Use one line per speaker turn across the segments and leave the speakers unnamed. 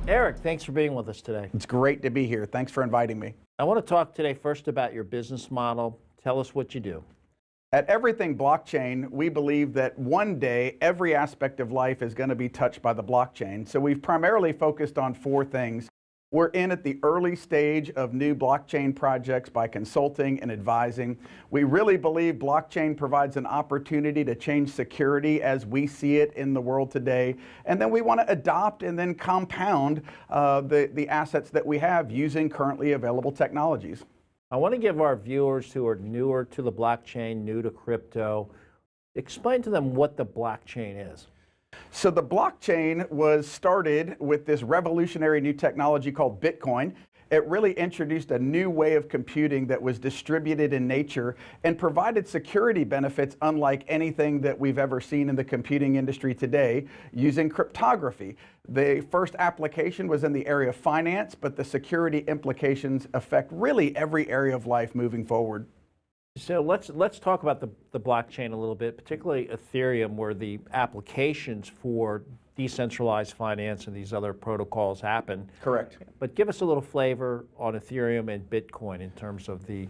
Eric, thanks for being with us today.
It's great to be here. Thanks for inviting me.
I want to talk today first about your business model. Tell us what you do.
At Everything Blockchain, we believe that one day every aspect of life is going to be touched by the blockchain. So we've primarily focused on four things. We're in at the early stage of new blockchain projects by consulting and advising. We really believe blockchain provides an opportunity to change security as we see it in the world today. And then we want to adopt and then compound the assets that we have using currently available technologies.
I want to give our viewers who are newer to the blockchain, new to crypto, explain to them what the blockchain is.
So the blockchain was started with this revolutionary new technology called Bitcoin. It really introduced a new way of computing that was distributed in nature and provided security benefits unlike anything that we've ever seen in the computing industry today using cryptography. The first application was in the area of finance, but the security implications affect really every area of life moving forward.
So let's talk about the blockchain a little bit, particularly Ethereum, where the applications for decentralized finance and these other protocols happen.
Correct.
But give us a little flavor on Ethereum and Bitcoin in terms of the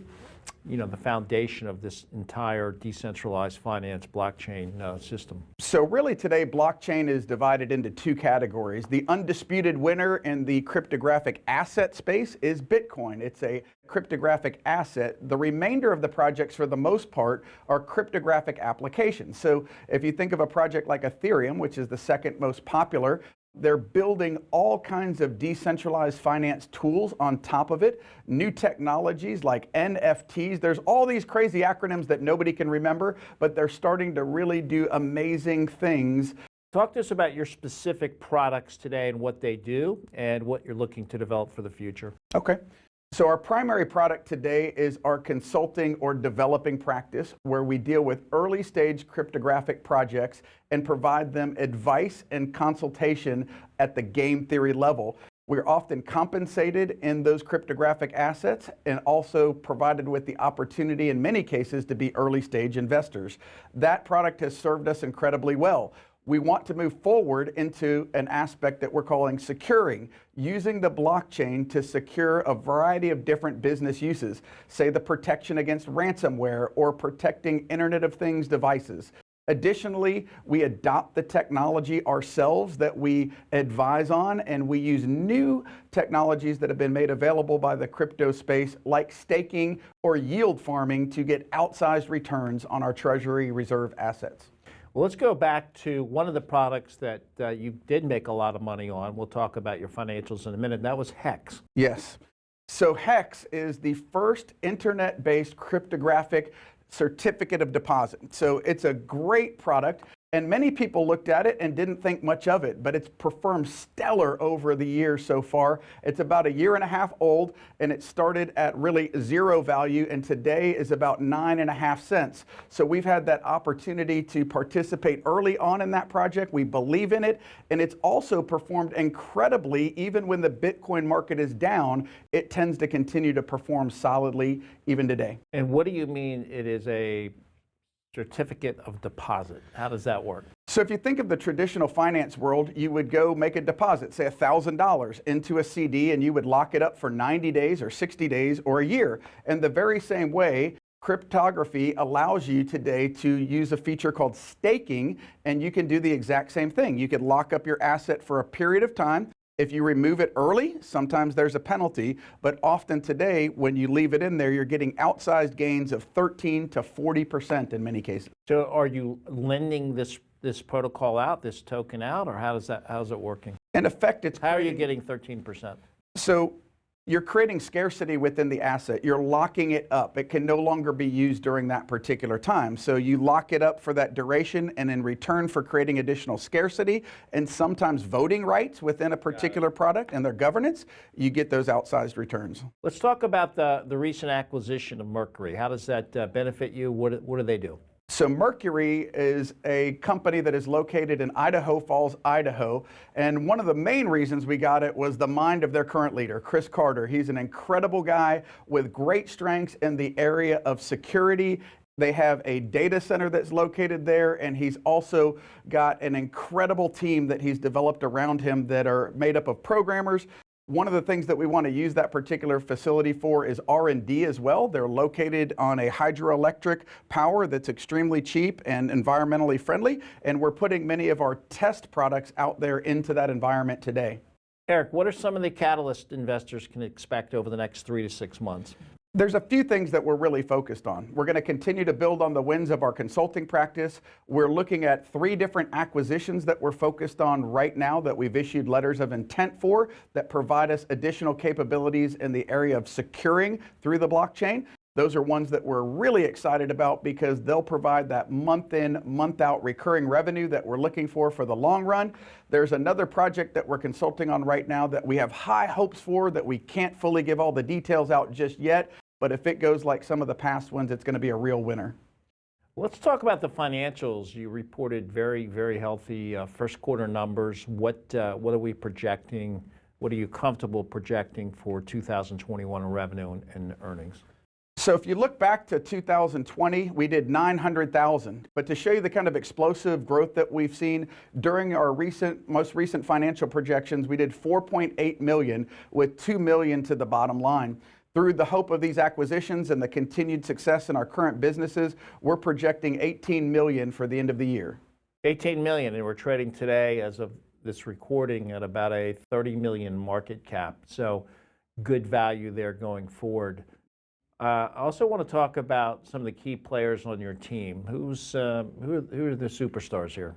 foundation of this entire decentralized finance blockchain system.
So really today, blockchain is divided into two categories. The undisputed winner in the cryptographic asset space is Bitcoin. It's a cryptographic asset. The remainder of the projects, for the most part, are cryptographic applications. So if you think of a project like Ethereum, which is the second most popular, they're building all kinds of decentralized finance tools on top of it, new technologies like NFTs. There's all these crazy acronyms that nobody can remember, but they're starting to really do amazing things.
Talk to us about your specific products today and what they do and what you're looking to develop for the future.
Okay. So our primary product today is our consulting or developing practice, where we deal with early stage cryptographic projects and provide them advice and consultation at the game theory level. We're often compensated in those cryptographic assets and also provided with the opportunity in many cases to be early stage investors. That product has served us incredibly well. We want to move forward into an aspect that we're calling securing, using the blockchain to secure a variety of different business uses, say the protection against ransomware or protecting Internet of Things devices. Additionally, we adopt the technology ourselves that we advise on, and we use new technologies that have been made available by the crypto space, like staking or yield farming, to get outsized returns on our Treasury reserve assets.
Well, let's go back to one of the products that you did make a lot of money on. We'll talk about your financials in a minute. And that was Hex.
Yes. So Hex is the first internet-based cryptographic certificate of deposit. So it's a great product. And many people looked at it and didn't think much of it, but it's performed stellar over the years so far. It's about a year and a half old, and it started at really zero value, and today is about 9.5 cents. So we've had that opportunity to participate early on in that project. We believe in it, and it's also performed incredibly. Even when the Bitcoin market is down, it tends to continue to perform solidly even today.
And what do you mean it is a certificate of deposit? How does that work?
So if you think of the traditional finance world, you would go make a deposit, say $1,000 into a CD, and you would lock it up for 90 days or 60 days or a year. And the very same way, cryptography allows you today to use a feature called staking, and you can do the exact same thing. You could lock up your asset for a period of time. If you remove it early, sometimes there's a penalty, but often today, when you leave it in there, you're getting outsized gains of 13 to 40% in many cases.
So are you lending this protocol out, this token out, or how's it working?
In effect,
How are you getting 13%?
So you're creating scarcity within the asset. You're locking it up. It can no longer be used during that particular time. So you lock it up for that duration, and in return for creating additional scarcity and sometimes voting rights within a particular product and their governance, you get those outsized returns.
Let's talk about the recent acquisition of Mercury. How does that benefit you? What do they do?
So Mercury is a company that is located in Idaho Falls, Idaho. And one of the main reasons we got it was the mind of their current leader, Chris Carter. He's an incredible guy with great strengths in the area of security They have a data center that's located there, and he's also got an incredible team that he's developed around him that are made up of programmers. One of the things that we want to use that particular facility for is R&D as well. They're located on a hydroelectric power that's extremely cheap and environmentally friendly, and we're putting many of our test products out there into that environment today.
Eric, what are some of the catalysts investors can expect over the next 3 to 6 months?
There's a few things that we're really focused on. We're going to continue to build on the wins of our consulting practice. We're looking at 3 different acquisitions that we're focused on right now that we've issued letters of intent for that provide us additional capabilities in the area of securing through the blockchain. Those are ones that we're really excited about because they'll provide that month in, month out recurring revenue that we're looking for the long run. There's another project that we're consulting on right now that we have high hopes for that we can't fully give all the details out just yet. But if it goes like some of the past ones, it's going to be a real winner.
Let's talk about the financials. You reported very, very healthy first quarter numbers. What are we projecting? What are you comfortable projecting for 2021 in revenue and earnings?
So if you look back to 2020, we did 900,000. But to show you the kind of explosive growth that we've seen during our most recent financial projections, we did 4.8 million with 2 million to the bottom line. Through the hope of these acquisitions and the continued success in our current businesses, we're projecting 18 million for the end of the year.
18 million, and we're trading today as of this recording at about a 30 million market cap. So good value there going forward. I also want to talk about some of the key players on your team. Who are the superstars here?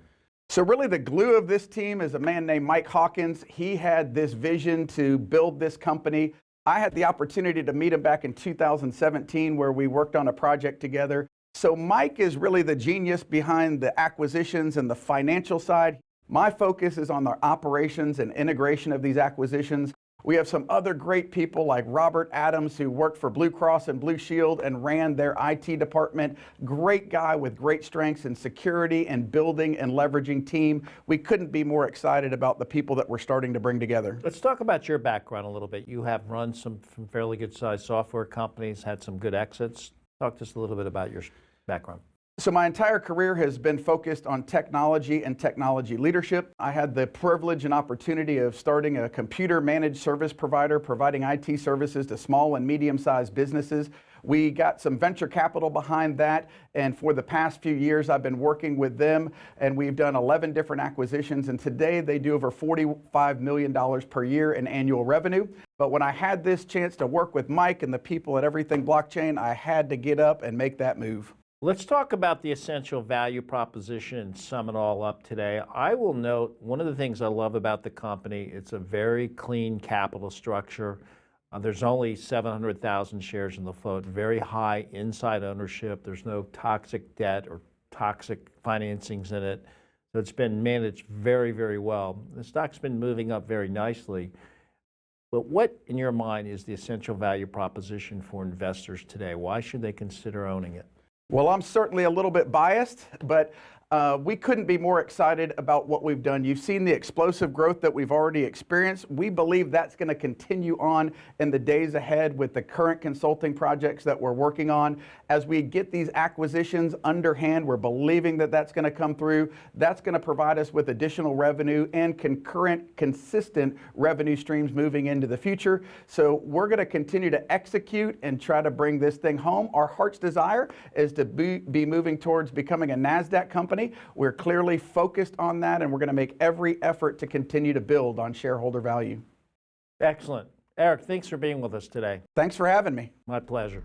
So really the glue of this team is a man named Mike Hawkins. He had this vision to build this company. I had the opportunity to meet him back in 2017 where we worked on a project together. So Mike is really the genius behind the acquisitions and the financial side. My focus is on the operations and integration of these acquisitions. We have some other great people like Robert Adams, who worked for Blue Cross and Blue Shield and ran their IT department. Great guy with great strengths in security and building and leveraging team. We couldn't be more excited about the people that we're starting to bring together.
Let's talk about your background a little bit. You have run some fairly good sized software companies, had some good exits. Talk to us a little bit about your background.
So my entire career has been focused on technology and technology leadership. I had the privilege and opportunity of starting a computer managed service provider, providing IT services to small and medium-sized businesses. We got some venture capital behind that, and for the past few years I've been working with them, and we've done 11 different acquisitions, and today they do over $45 million per year in annual revenue. But when I had this chance to work with Mike and the people at Everything Blockchain, I had to get up and make that move.
Let's talk about the essential value proposition and sum it all up today. I will note one of the things I love about the company, it's a very clean capital structure. There's only 700,000 shares in the float, very high inside ownership. There's no toxic debt or toxic financings in it. So it's been managed very, very well. The stock's been moving up very nicely. But what, in your mind, is the essential value proposition for investors today? Why should they consider owning it?
Well, I'm certainly a little bit biased, but we couldn't be more excited about what we've done. You've seen the explosive growth that we've already experienced. We believe that's going to continue on in the days ahead with the current consulting projects that we're working on. As we get these acquisitions underhand, we're believing that that's going to come through. That's going to provide us with additional revenue and concurrent, consistent revenue streams moving into the future. So we're going to continue to execute and try to bring this thing home. Our heart's desire is to be moving towards becoming a NASDAQ company. We're clearly focused on that, and we're going to make every effort to continue to build on shareholder value.
Excellent. Eric, thanks for being with us today.
Thanks for having me.
My pleasure.